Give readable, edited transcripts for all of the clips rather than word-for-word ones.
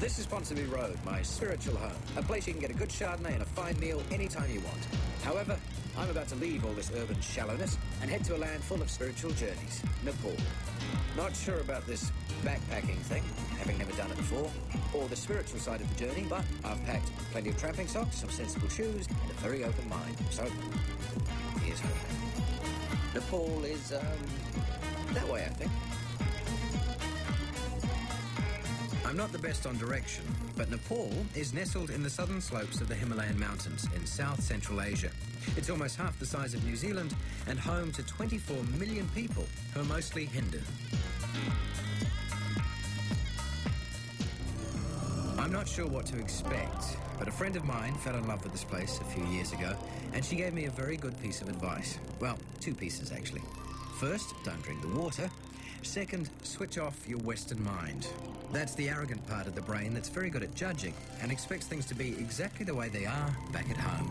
This is Ponsonby Road, my spiritual home. A place you can get a good Chardonnay and a fine meal anytime you want. However, I'm about to leave all this urban shallowness and head to a land full of spiritual journeys, Nepal. Not sure about this backpacking thing, having never done it before, or the spiritual side of the journey, but I've packed plenty of tramping socks, some sensible shoes, and a very open mind. So, here's home. Nepal is, that way, I think. I'm not the best on direction, but Nepal is nestled in the southern slopes of the Himalayan mountains in south-central Asia. It's almost half the size of New Zealand and home to 24 million people who are mostly Hindu. I'm not sure what to expect, but a friend of mine fell in love with this place a few years ago, and she gave me a very good piece of advice. Well, two pieces, actually. First, don't drink the water. Second, switch off your Western mind. That's the arrogant part of the brain that's very good at judging and expects things to be exactly the way they are back at home.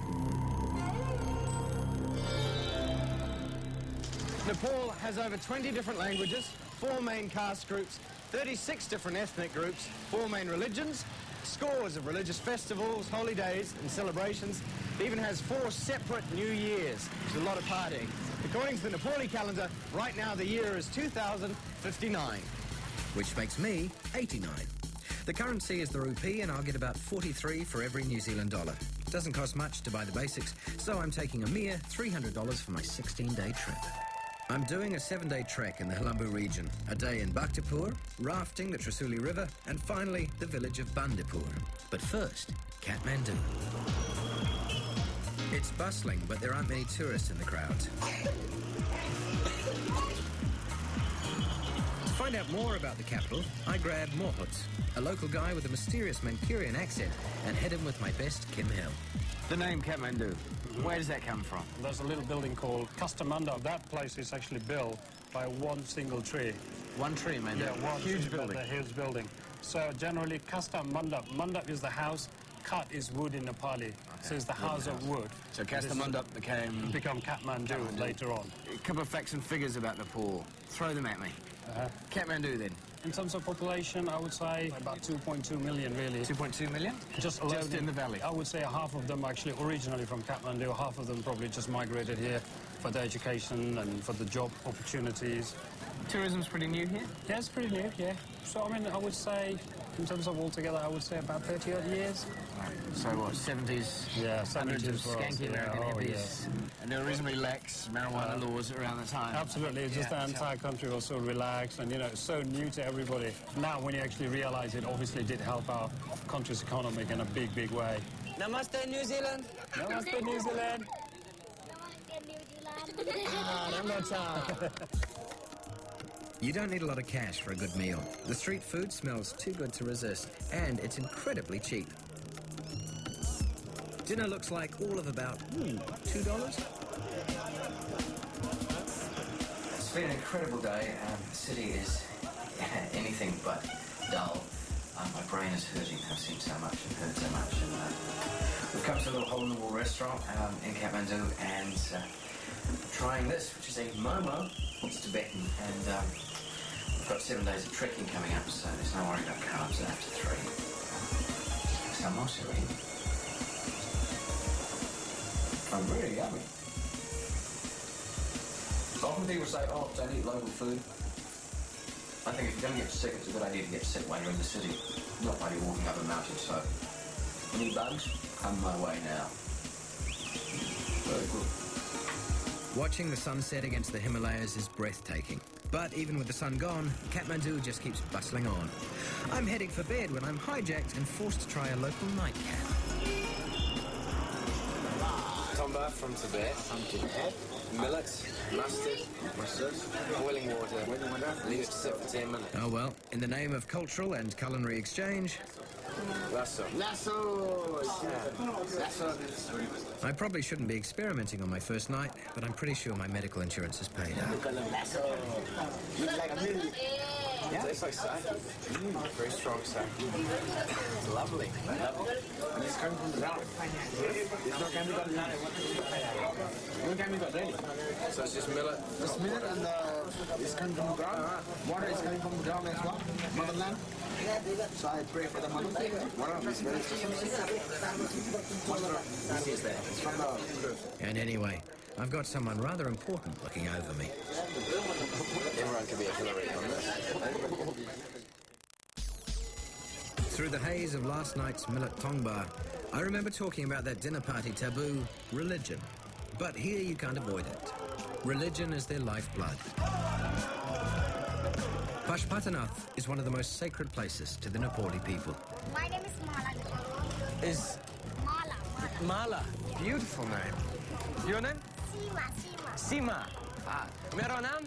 Nepal has over 20 different languages, 4 main caste groups, 36 different ethnic groups, 4 main religions, scores of religious festivals, holidays and celebrations. It even has 4 separate New Years, which is a lot of partying. According to the Nepali calendar, right now the year is 2059. Which makes me 89. The currency is the rupee, and I'll get about 43 for every New Zealand dollar. Doesn't cost much to buy the basics, so I'm taking a mere $300 for my 16-day trip. I'm doing a 7-day trek in the Hilambu region, a day in Bhaktapur, rafting the Trasuli River, and finally the village of Bandipur. But first, Kathmandu. It's bustling, but there aren't many tourists in the crowds. To find out more about the capital, I grabbed Mohut, a local guy with a mysterious Mancunian accent, and head in with my best Kim Hill. The name Kathmandu, where does that come from? There's a little building called Kastamanda. That place is actually built by one single tree. One tree, man. Yeah, one huge building. A huge building. So generally, Kastamandap. Mandap is the house. Kat is wood in Nepali. Okay. So it's the house of wood. So Kastamandap become Kathmandu later on. A couple of facts and figures about Nepal. Throw them at me. Kathmandu, then. In terms of population, I would say about 2.2 million, really. 2.2 million? Just in the valley? I would say half of them actually originally from Kathmandu. Half of them probably just migrated here for their education and for the job opportunities. Tourism's pretty new here? Yeah, it's pretty new, yeah. So, I mean, I would say, in terms of altogether, I would say about 30-odd years. So what, 70s? Yeah, 70s of skanky American hippies. Yeah. And there were reasonably lax marijuana laws around the time. Absolutely, it's just the entire country was so relaxed and, you know, so new to everybody. Now, when you actually realise it obviously did help our country's economy in a big, big way. Namaste, New Zealand! Namaste, New Zealand! Namaste! You don't need a lot of cash for a good meal. The street food smells too good to resist, and it's incredibly cheap. Dinner looks like all of about, $2? It's been an incredible day. The city is anything but dull. My brain is hurting. I've seen so much and heard so much. And, we've come to a little hole-in-the-wall restaurant in Kathmandu, and trying this, which is a momo. It's Tibetan, and we've got 7 days of trekking coming up, so there's no worry about carbs after 3. Samosa, really. I'm really yummy. Often people say, oh, don't eat local food. I think if you're going to get sick, it's a good idea to get sick while you're in the city, not while you're walking up a mountain. So, any bugs? Come my way now. Very good. Watching the sunset against the Himalayas is breathtaking. But even with the sun gone, Kathmandu just keeps bustling on. I'm heading for bed when I'm hijacked and forced to try a local nightcap. Tomba from Tibet. Millet, mustard, boiling water. Leave it to sit for 10 minutes. Oh well, in the name of cultural and culinary exchange... Lasso. I probably shouldn't be experimenting on my first night, but I'm pretty sure my medical insurance is paid up. Yeah. Tastes like sake. Very strong sake. It's lovely. And it's coming from the ground. It's not coming from the ground. When can we got ready? So it's just millet. Just millet and it's coming from the ground. Water is coming from the ground as well. Motherland. So I pray for the money. One of his very It's from the proof. And anyway, I've got someone rather important looking over me. Everyone can be a Hillary on this. Through the haze of last night's Millet Tong Bar, I remember talking about that dinner party taboo, religion. But here you can't avoid it. Religion is their lifeblood. Pashupatinath is one of the most sacred places to the Nepali people. My name is Mala. Is Mala. Mala. Beautiful name. Your name? Sima. Sima. Mero naam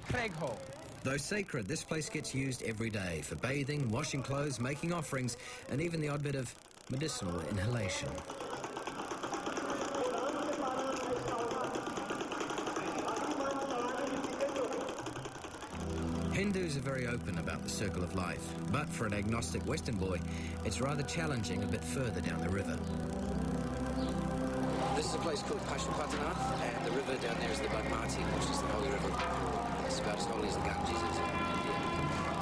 Craig Ho. Though sacred, this place gets used every day for bathing, washing clothes, making offerings, and even the odd bit of medicinal inhalation. Hindus are very open about the circle of life, but for an agnostic Western boy, it's rather challenging a bit further down the river. This is a place called Pashupatinath, and the river down there is the Bagmati, which is the holy river. It's about as holy as the Ganges is.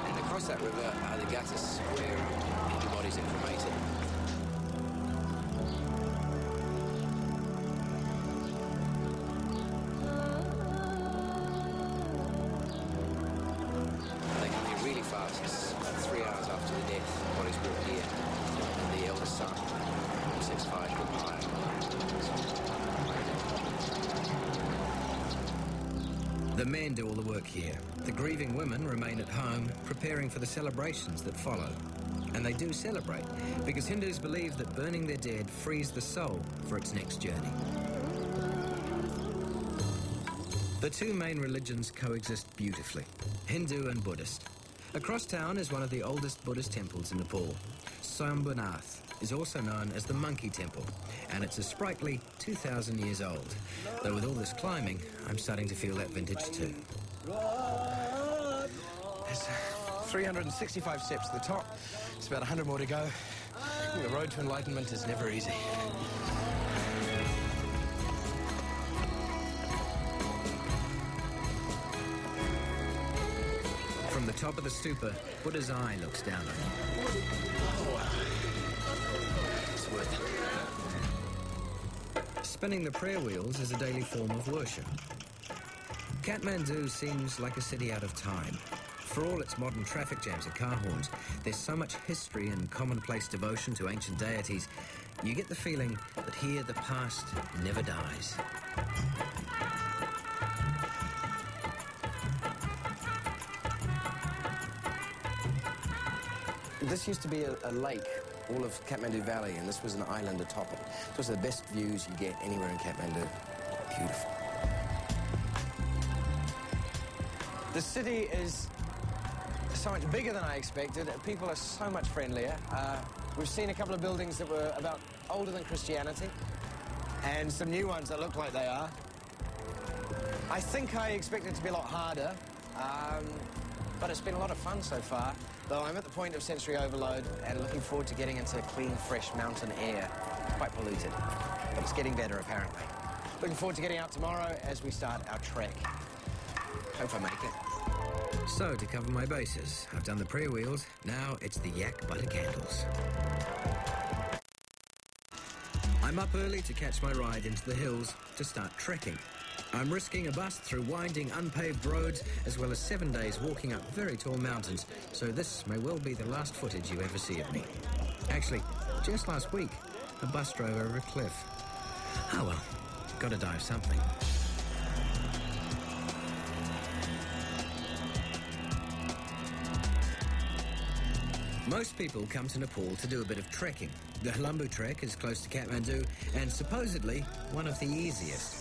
And across that river are the Ghatas, where Hindu bodies are cremated. They come here really fast. It's 3 hours after the death, the body's brought here. And the eldest son sets fire to the pyre. The men do all the work here. The grieving women remain at home, preparing for the celebrations that follow. And they do celebrate, because Hindus believe that burning their dead frees the soul for its next journey. The two main religions coexist beautifully, Hindu and Buddhist. Across town is one of the oldest Buddhist temples in Nepal. Swayambhunath is also known as the Monkey Temple, and it's a sprightly 2,000 years old. Though with all this climbing, I'm starting to feel that vintage too. There's 365 steps to the top. It's about 100 more to go. The road to enlightenment is never easy. From the top of the stupa, Buddha's eye looks down on you. It's worth it. Spinning the prayer wheels is a daily form of worship. Kathmandu seems like a city out of time. For all its modern traffic jams and car horns, there's so much history and commonplace devotion to ancient deities, you get the feeling that here the past never dies. This used to be a lake, all of Kathmandu Valley, and this was an island atop it. It was the best views you get anywhere in Kathmandu. Beautiful. The city is so much bigger than I expected. People are so much friendlier. We've seen a couple of buildings that were about older than Christianity, and some new ones that look like they are. I think I expected it to be a lot harder, but it's been a lot of fun so far. Though I'm at the point of sensory overload and looking forward to getting into clean, fresh mountain air. Quite polluted, but it's getting better, apparently. Looking forward to getting out tomorrow as we start our trek. Hope I make it. So, to cover my bases, I've done the prayer wheels, now it's the yak butter candles. I'm up early to catch my ride into the hills to start trekking. I'm risking a bust through winding, unpaved roads, as well as 7 days walking up very tall mountains, so this may well be the last footage you ever see of me. Actually, just last week, a bus drove over a cliff. Oh well, gotta die of something. Most people come to Nepal to do a bit of trekking. The Halambu trek is close to Kathmandu and supposedly one of the easiest.